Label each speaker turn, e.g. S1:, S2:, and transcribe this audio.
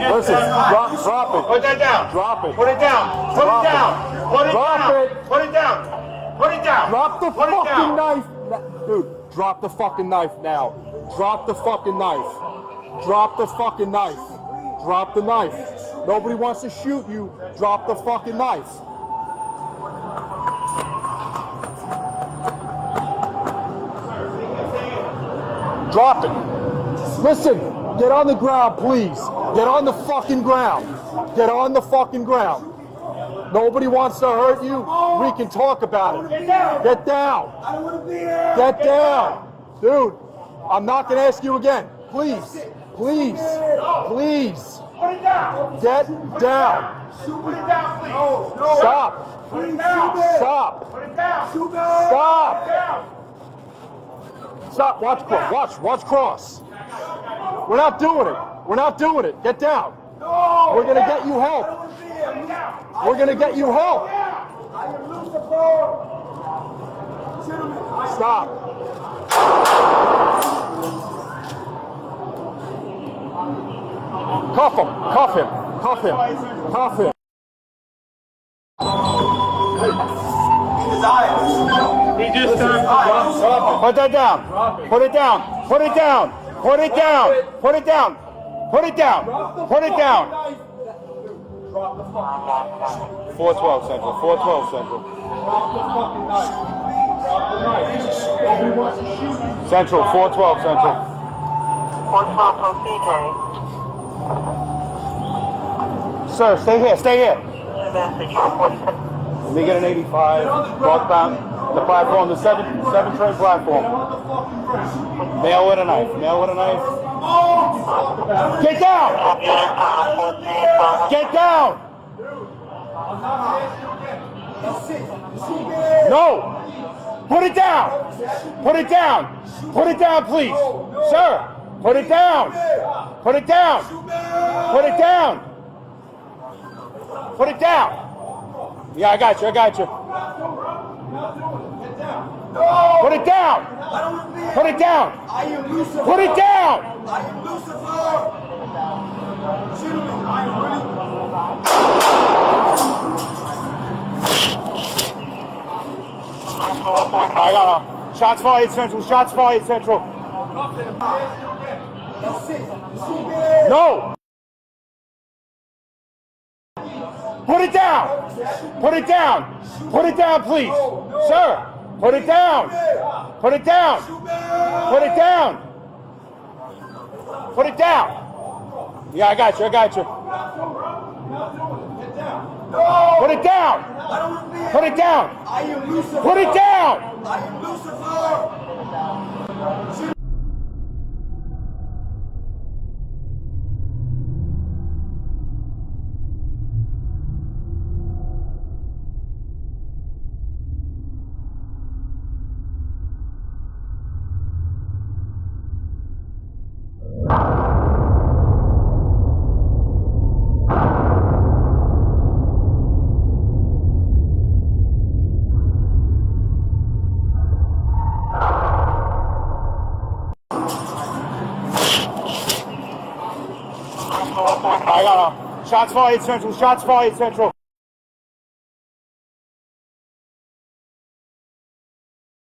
S1: Listen, drop it.
S2: Put that down.
S1: Drop it.
S2: Put it down. Put it down. Put it down. Put it down. Put it down.
S1: Drop the fucking knife. Dude, drop the fucking knife now. Drop the fucking knife. Drop the fucking knife. Drop the knife. Nobody wants to shoot you. Drop the fucking knife. Drop it. Listen, get on the ground, please. Get on the fucking ground. Get on the fucking ground. Nobody wants to hurt you. We can talk about it. Get down. Get down. I don't want to be here. Get down. Dude, I'm not going to ask you again. Please. Please. Please.
S2: Put it down.
S1: Get down.
S2: Put it down, please. No.
S1: Stop.
S2: Put it down.
S1: Stop.
S2: Put it down.
S1: Stop. Stop. Watch cross. We're not doing it. We're not doing it. Get down.
S2: No.
S1: We're going to get you help. We're going to get you help. Stop. Cuff him. Cuff him. Cuff him. Cuff him.
S2: He just put that down. Put it down. Put it down. Put it down. Put it down. Put it down. Put it down. 412 Central. 412 Central. Central. 412 Central.
S3: 412 from CJ.
S2: Sir, stay here. Stay here.
S3: Message from
S2: Let me get an 85. Northbound. The platform. The 7 train platform. Male with a knife. Male with a knife. Get down! Get down! No! Put it down! Put it down! Put it down, please! Sir! Put it down! Put it down! Put it down! Put it down! Yeah, I got you, I got you. Put it down! Put it down! Put it down!
S4: I am Lucifer! Gentlemen, I am
S2: I got her. Shots fired, Central. Shots fired, Central. No! Put it down! Put it down! Put it down, please! Sir! Put it down! Put it down! Put it down! Put it down! Yeah, I got you, I got you. Put it down! Put it down! Put it down!
S4: I am Lucifer!
S2: I got her. Shots fired, Central. Shots fired, Central.